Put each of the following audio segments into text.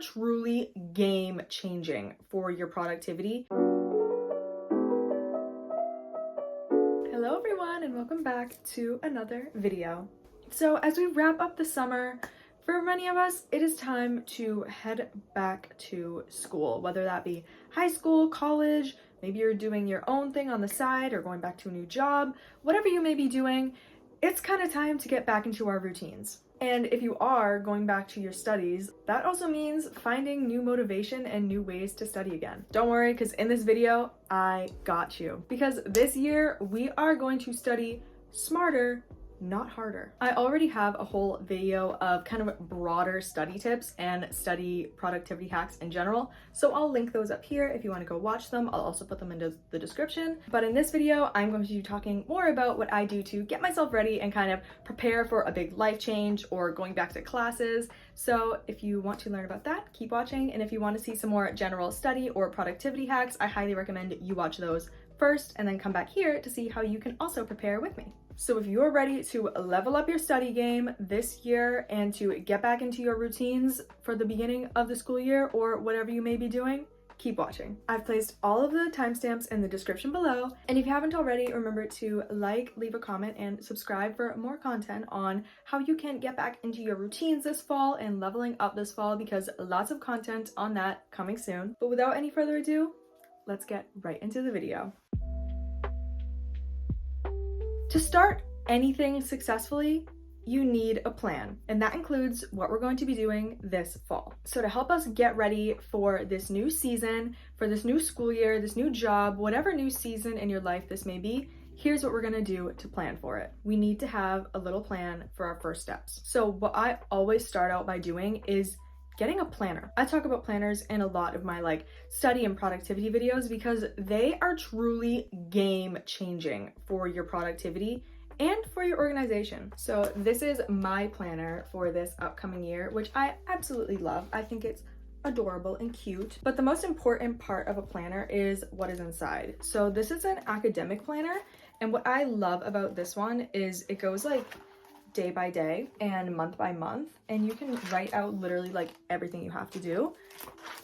truly game changing for your productivity. Hello everyone, and welcome back to another video. So as we wrap up the summer, for many of us, it is time to head back to school, whether that be high school, college, maybe you're doing your own thing on the side or going back to a new job, whatever you may be doing, it's kind of time to get back into our routines. And if you are going back to your studies, that also means finding new motivation and new ways to study again. Don't worry, because in this video, I got you. Because this year, we are going to study smarter, not harder. I already have a whole video of kind of broader study tips and study productivity hacks in general, so I'll link those up here if you want to go watch them. I'll also put them into the description. But in this video, I'm going to be talking more about what I do to get myself ready and kind of prepare for a big life change or going back to classes. So if you want to learn about that, keep watching. And if you want to see some more general study or productivity hacks, I highly recommend you watch those first and then come back here to see how you can also prepare with me. So if you are ready to level up your study game this year and to get back into your routines for the beginning of the school year or whatever you may be doing, keep watching. I've placed all of the timestamps in the description below. And if you haven't already, remember to like, leave a comment, and subscribe for more content on how you can get back into your routines this fall and leveling up this fall, because lots of content on that coming soon. But without any further ado, let's get right into the video. To start anything successfully, you need a plan, and that includes what we're going to be doing this fall. So to help us get ready for this new season, for this new school year, this new job, whatever new season in your life this may be, here's what we're gonna do to plan for it. We need to have a little plan for our first steps. So what I always start out by doing is getting a planner. I talk about planners in a lot of my study and productivity videos because they are truly game changing for your productivity and for your organization. So this is my planner for this upcoming year, which I absolutely love. I think it's adorable and cute. But the most important part of a planner is what is inside. So this is an academic planner, and what I love about this one is it goes day by day and month by month, and you can write out literally everything you have to do.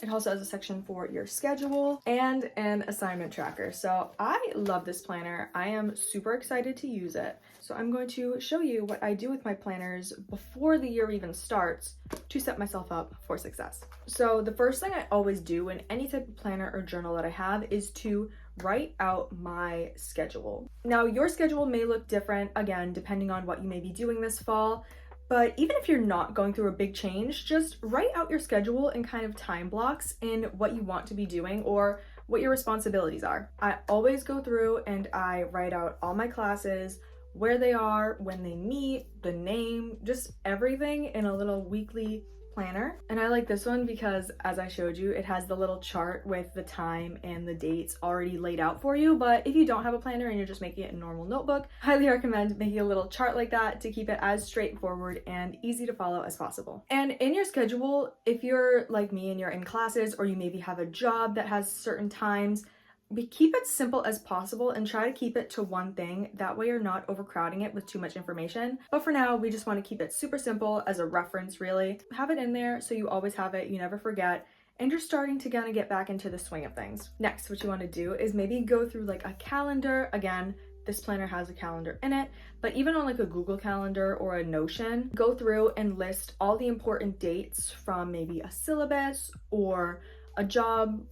It also has a section for your schedule and an assignment tracker. So I love this planner. I am super excited to use it. So I'm going to show you what I do with my planners before the year even starts to set myself up for success. So the first thing I always do in any type of planner or journal that I have is to write out my schedule. Now, your schedule may look different, again, depending on what you may be doing this fall, but even if you're not going through a big change, just write out your schedule in kind of time blocks in what you want to be doing or what your responsibilities are. I always go through and I write out all my classes, where they are, when they meet, the name, just everything in a little weekly planner. And I like this one because, as I showed you, it has the little chart with the time and the dates already laid out for you. But if you don't have a planner and you're just making it a normal notebook, highly recommend making a little chart like that to keep it as straightforward and easy to follow as possible. And in your schedule, if you're like me and you're in classes, or you maybe have a job that has certain times, keep it simple as possible and try to keep it to one thing. That way you're not overcrowding it with too much information. But for now, we just want to keep it super simple as a reference, really. Have it in there so you always have it, you never forget, and you're starting to kind of get back into the swing of things. Next, what you want to do is maybe go through a calendar. Again, this planner has a calendar in it, but even on a Google Calendar or a Notion, go through and list all the important dates from maybe a syllabus or a job,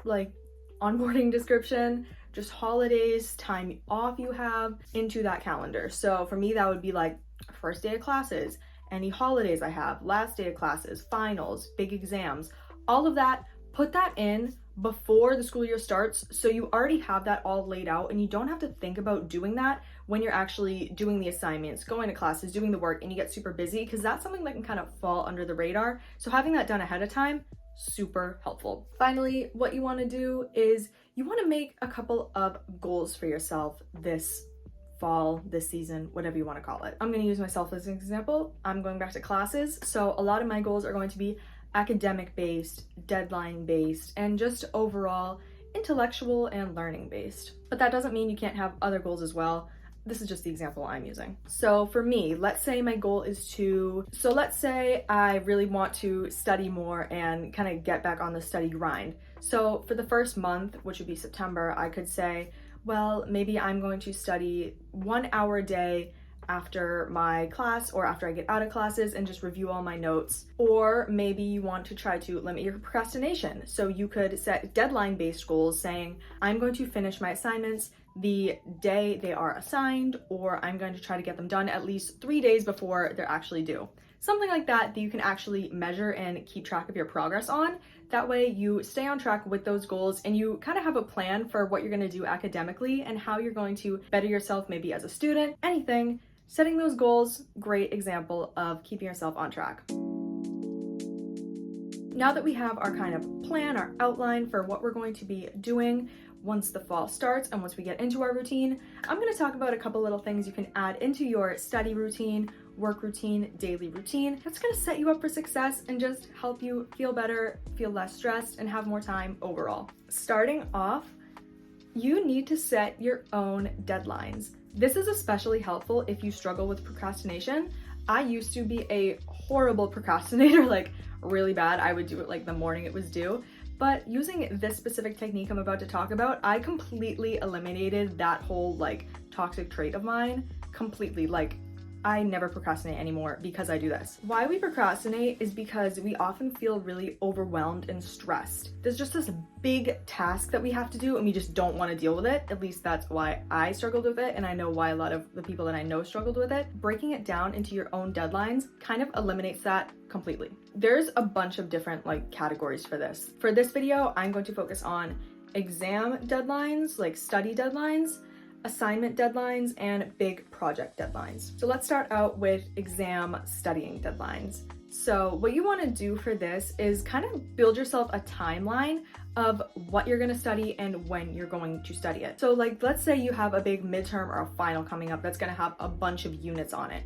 onboarding description, just holidays, time off you have, into that calendar. So for me, that would be first day of classes, any holidays I have, last day of classes, finals, big exams, all of that. Put that in before the school year starts, so you already have that all laid out and you don't have to think about doing that when you're actually doing the assignments, going to classes, doing the work, and you get super busy, because that's something that can kind of fall under the radar. So having that done ahead of time, super helpful. Finally, what you want to do is you want to make a couple of goals for yourself this fall, this season, whatever you want to call it. I'm going to use myself as an example. I'm going back to classes, so a lot of my goals are going to be academic based, deadline based, and just overall intellectual and learning based. But that doesn't mean you can't have other goals as well. this is just the example I'm using. So for me, let's say my goal is let's say I really want to study more and kind of get back on the study grind. So for the first month, which would be September, I could say, well, maybe I'm going to study 1 hour a day after my class or after I get out of classes and just review all my notes. Or maybe you want to try to limit your procrastination. So you could set deadline-based goals saying, I'm going to finish my assignments the day they are assigned, or I'm going to try to get them done at least 3 days before they're actually due. Something like that you can actually measure and keep track of your progress on. That way you stay on track with those goals and you kind of have a plan for what you're going to do academically and how you're going to better yourself, maybe as a student, anything. Setting those goals, great example of keeping yourself on track. Now that we have our kind of plan, our outline for what we're going to be doing once the fall starts and once we get into our routine, I'm going to talk about a couple little things you can add into your study routine, work routine, daily routine. That's going to set you up for success and just help you feel better, feel less stressed, and have more time overall. Starting off, you need to set your own deadlines. This is especially helpful if you struggle with procrastination. I used to be a horrible procrastinator, like really bad. I would do it like the morning it was due. But using this specific technique I'm about to talk about, I completely eliminated that whole like toxic trait of mine completely. Like I never procrastinate anymore because I do this. Why we procrastinate is because we often feel really overwhelmed and stressed. There's just this big task that we have to do and we just don't want to deal with it. At least that's why I struggled with it, and I know why a lot of the people that I know struggled with it. Breaking it down into your own deadlines kind of eliminates that completely. There's a bunch of different like categories for this. For this video, I'm going to focus on exam deadlines, like study deadlines, assignment deadlines, and big project deadlines. So let's start out with exam studying deadlines. So what you want to do for this is kind of build yourself a timeline of what you're going to study and when you're going to study it. So like, let's say you have a big midterm or a final coming up that's going to have a bunch of units on it.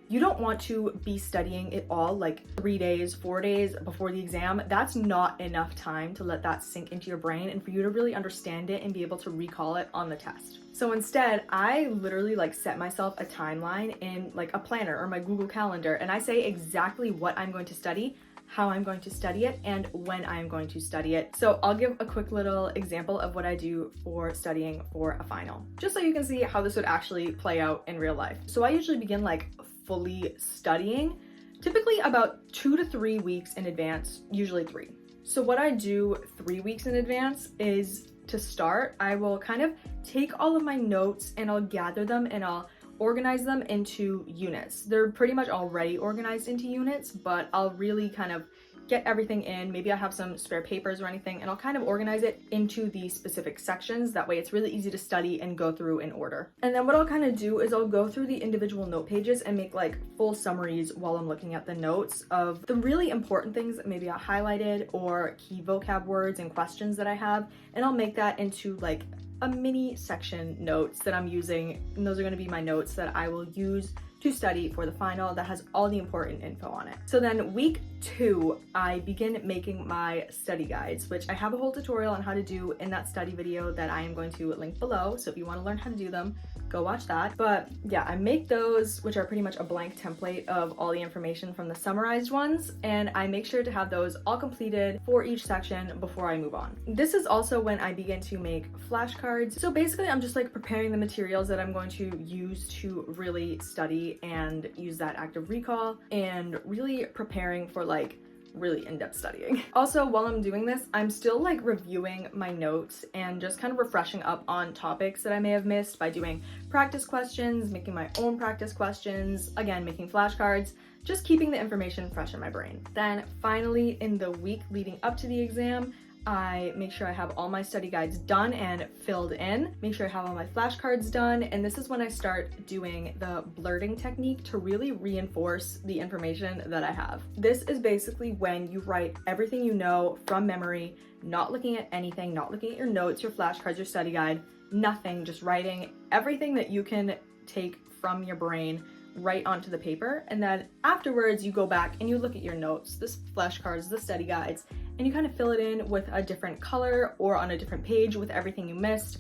You don't want to be studying it all like 3 days, 4 days before the exam. That's not enough time to let that sink into your brain and for you to really understand it and be able to recall it on the test. So instead, I literally like set myself a timeline in like a planner or my Google Calendar, and I say exactly what I'm going to study, how I'm going to study it, and when I'm going to study it. So I'll give a quick little example of what I do for studying for a final, just so you can see how this would actually play out in real life. So I usually begin like fully studying, typically about 2 to 3 weeks in advance, usually 3. So what I do 3 weeks in advance is, to start, I will kind of take all of my notes and I'll gather them and I'll organize them into units. They're pretty much already organized into units, but I'll really kind of get everything in. Maybe I have some spare papers or anything, and I'll kind of organize it into the specific sections. That way it's really easy to study and go through in order. And then what I'll kind of do is I'll go through the individual note pages and make like full summaries while I'm looking at the notes of the really important things that maybe I highlighted or key vocab words and questions that I have, and I'll make that into like a mini section notes that I'm using, and those are going to be my notes that I will use to study for the final that has all the important info on it. So then week 2, I begin making my study guides, which I have a whole tutorial on how to do in that study video that I am going to link below. So if you want to learn how to do them, go watch that. But yeah, I make those, which are pretty much a blank template of all the information from the summarized ones, and I make sure to have those all completed for each section before I move on. This is also when I begin to make flashcards. So basically I'm just like preparing the materials that I'm going to use to really study and use that active recall, and really preparing for like really in-depth studying. Also, while I'm doing this, I'm still like reviewing my notes and just kind of refreshing up on topics that I may have missed by doing practice questions, making my own practice questions, again, making flashcards, just keeping the information fresh in my brain. Then finally, in the week leading up to the exam, I make sure I have all my study guides done and filled in, make sure I have all my flashcards done, and this is when I start doing the blurting technique to really reinforce the information that I have. This is basically when you write everything you know from memory, not looking at anything, not looking at your notes, your flashcards, your study guide, nothing, just writing everything that you can take from your brain right onto the paper, and then afterwards you go back and you look at your notes, the flashcards, the study guides, and you kind of fill it in with a different color or on a different page with everything you missed.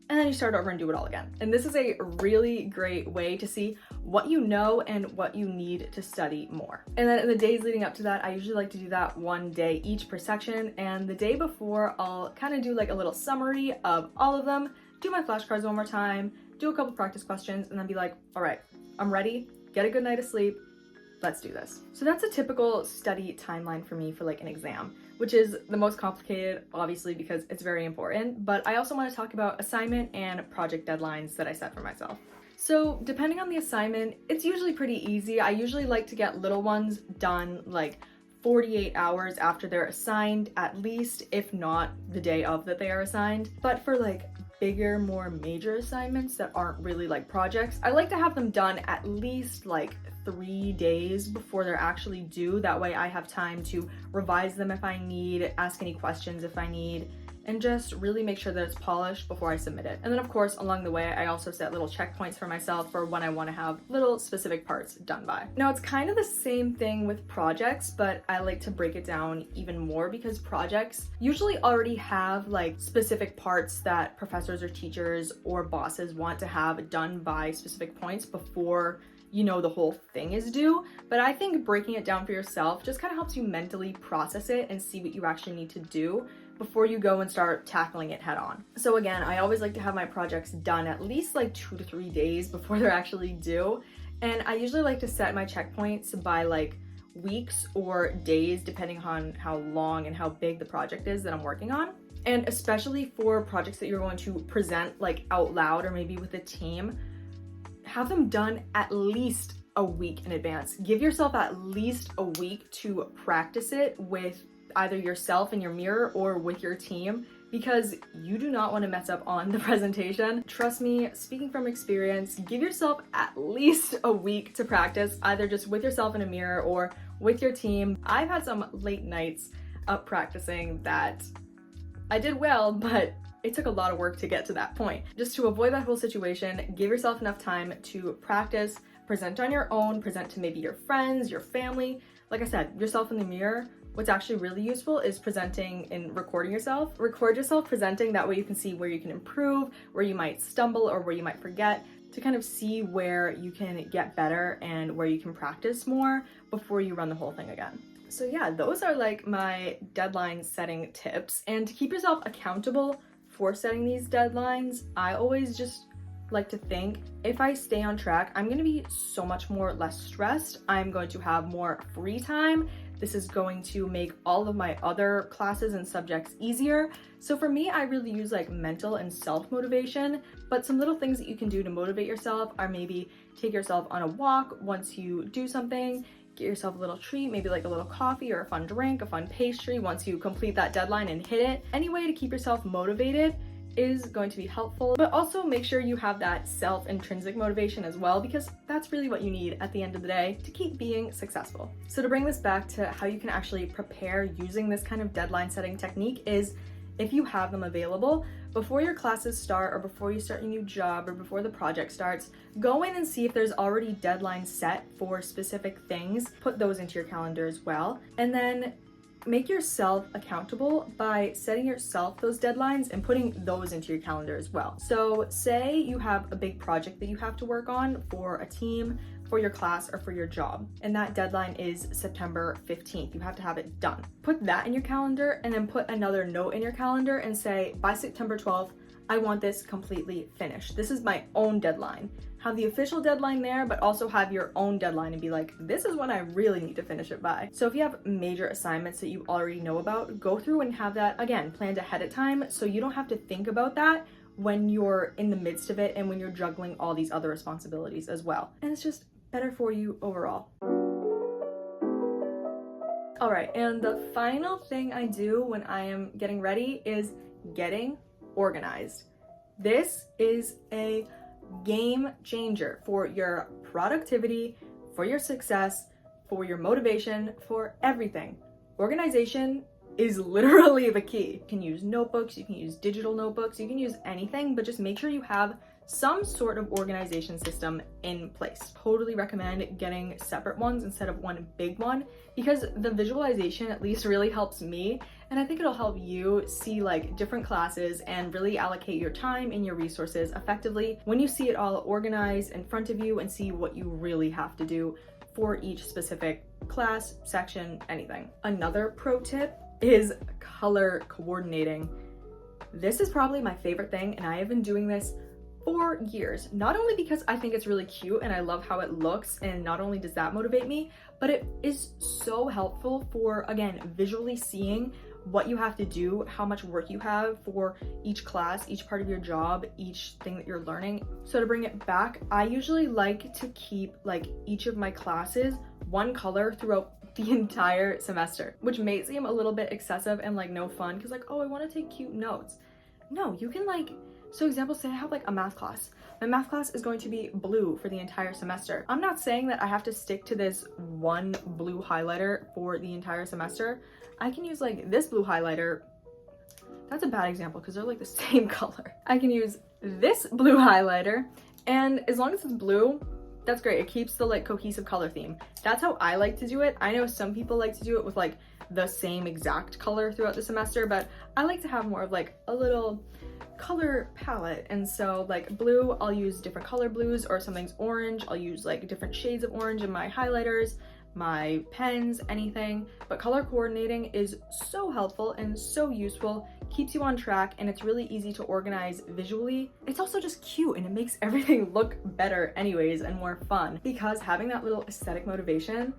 and then you start over and do it all again. And this is a really great way to see what you know and what you need to study more. And then in the days leading up to that, I usually like to do that one day each per section, and the day before I'll kind of do like a little summary of all of them, do my flashcards one more time, do a couple practice questions, and then be like, all right, I'm ready, get a good night of sleep, let's do this. So that's a typical study timeline for me for like an exam, which is the most complicated, obviously, because it's very important, but I also want to talk about assignment and project deadlines that I set for myself. So depending on the assignment, it's usually pretty easy. I usually like to get little ones done like 48 hours after they're assigned, at least, if not the day of that they are assigned. But for like bigger, more major assignments that aren't really like projects, I like to have them done at least like 3 days before they're actually due. That way I have time to revise them if I need, ask any questions if I need, and just really make sure that it's polished before I submit it. And then of course, along the way, I also set little checkpoints for myself for when I want to have little specific parts done by. Now, it's kind of the same thing with projects, but I like to break it down even more because projects usually already have like specific parts that professors or teachers or bosses want to have done by specific points before you know the whole thing is due. But I think breaking it down for yourself just kind of helps you mentally process it and see what you actually need to do before you go and start tackling it head on. So again, I always like to have my projects done at least like 2 to 3 days before they're actually due. And I usually like to set my checkpoints by like weeks or days, depending on how long and how big the project is that I'm working on. And especially for projects that you're going to present like out loud or maybe with a team, have them done at least a week in advance. Give yourself at least a week to practice it with either yourself in your mirror or with your team, because you do not want to mess up on the presentation. Trust me, speaking from experience, give yourself at least a week to practice, either just with yourself in a mirror or with your team. I've had some late nights up practicing that I did well, but it took a lot of work to get to that point. Just to avoid that whole situation, give yourself enough time to practice, present on your own, present to maybe your friends, your family. Like I said, yourself in the mirror. What's actually really useful is presenting and recording yourself. Record yourself presenting, that way you can see where you can improve, where you might stumble or where you might forget, to kind of see where you can get better and where you can practice more before you run the whole thing again. So yeah, those are like my deadline setting tips. And to keep yourself accountable for setting these deadlines, I always just like to think, if I stay on track, I'm gonna be so much more less stressed. I'm going to have more free time. This is going to make all of my other classes and subjects easier. So for me, I really use like mental and self-motivation, but some little things that you can do to motivate yourself are maybe take yourself on a walk once you do something, get yourself a little treat, maybe like a little coffee or a fun drink, a fun pastry once you complete that deadline and hit it. Any way to keep yourself motivated is going to be helpful, but also make sure you have that self-intrinsic motivation as well, because that's really what you need at the end of the day to keep being successful. So to bring this back to how you can actually prepare using this kind of deadline setting technique is, if you have them available, before your classes start or before you start a new job or before the project starts, go in and see if there's already deadlines set for specific things. Put those into your calendar as well. And then make yourself accountable by setting yourself those deadlines and putting those into your calendar as well. So say you have a big project that you have to work on for a team, for your class, or for your job, and that deadline is September 15th. You have to have it done. Put that in your calendar and then put another note in your calendar and say, by September 12th, I want this completely finished. This is my own deadline. Have the official deadline there, but also have your own deadline and be like, this is when I really need to finish it by. So if you have major assignments that you already know about, go through and have that, again, planned ahead of time so you don't have to think about that when you're in the midst of it and when you're juggling all these other responsibilities as well. And it's just better for you overall. All right, and the final thing I do when I am getting ready is getting organized. This is a game changer for your productivity, for your success, for your motivation, for everything. Organization is literally the key. You can use notebooks, you can use digital notebooks, you can use anything, but just make sure you have some sort of organization system in place. Totally recommend getting separate ones instead of one big one, because the visualization at least really helps me, And I think it'll help you see like different classes and really allocate your time and your resources effectively when you see it all organized in front of you and see what you really have to do for each specific class, section, anything. Another pro tip is color coordinating. This is probably my favorite thing, and I have been doing this for years. Not only because I think it's really cute and I love how it looks, and not only does that motivate me, but it is so helpful for, again, visually seeing what you have to do, how much work you have for each class, each part of your job, each thing that you're learning. So to bring it back, I usually like to keep like each of my classes one color throughout the entire semester, which may seem a little bit excessive and like no fun because like, oh, I want to take cute notes. No, you can like, so example, say I have like a math class. My math class is going to be blue for the entire semester. I'm not saying that I have to stick to this one blue highlighter for the entire semester. I can use like this blue highlighter. That's a bad example because they're like the same color. I can use this blue highlighter, and as long as it's blue, that's great. It keeps the like cohesive color theme. That's how I like to do it. I know some people like to do it with like the same exact color throughout the semester, but I like to have more of like a little color palette. And so like blue, I'll use different color blues, or something's orange, I'll use like different shades of orange in my highlighters, my pens, anything. But color coordinating is so helpful and so useful, keeps you on track, and it's really easy to organize visually. It's also just cute and it makes everything look better anyways and more fun, because having that little aesthetic motivation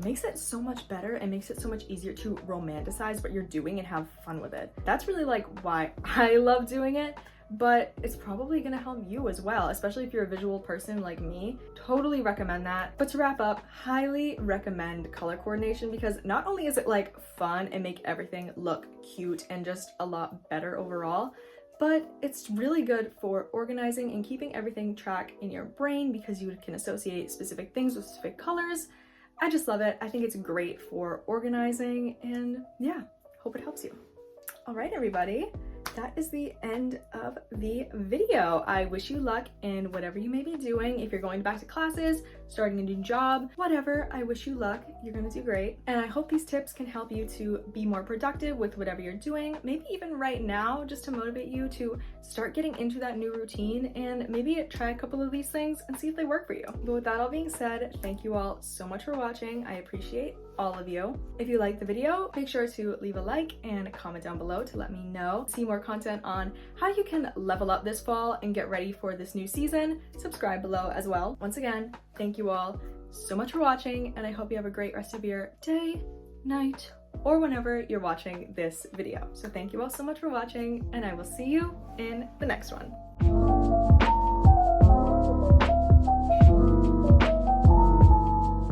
makes it so much better and makes it so much easier to romanticize what you're doing and have fun with it. That's really like why I love doing it, but it's probably gonna help you as well, especially if you're a visual person like me. Totally recommend that. But to wrap up, highly recommend color coordination, because not only is it like fun and make everything look cute and just a lot better overall, but it's really good for organizing and keeping everything track in your brain, because you can associate specific things with specific colors. I just love it. I think it's great for organizing, and yeah, hope it helps you. All right, everybody, that is the end of the video. I wish you luck in whatever you may be doing. If you're going back to classes, starting a new job, whatever, I wish you luck. You're gonna do great. And I hope these tips can help you to be more productive with whatever you're doing, maybe even right now, just to motivate you to start getting into that new routine, and maybe try a couple of these things and see if they work for you. But with that all being said, thank you all so much for watching. I appreciate all of you. If you liked the video, make sure to leave a like and comment down below to let me know. See more content on how you can level up this fall and get ready for this new season. Subscribe below as well. Once again, thank you all so much for watching, and I hope you have a great rest of your day, night, or whenever you're watching this video. So thank you all so much for watching, and I will see you in the next one.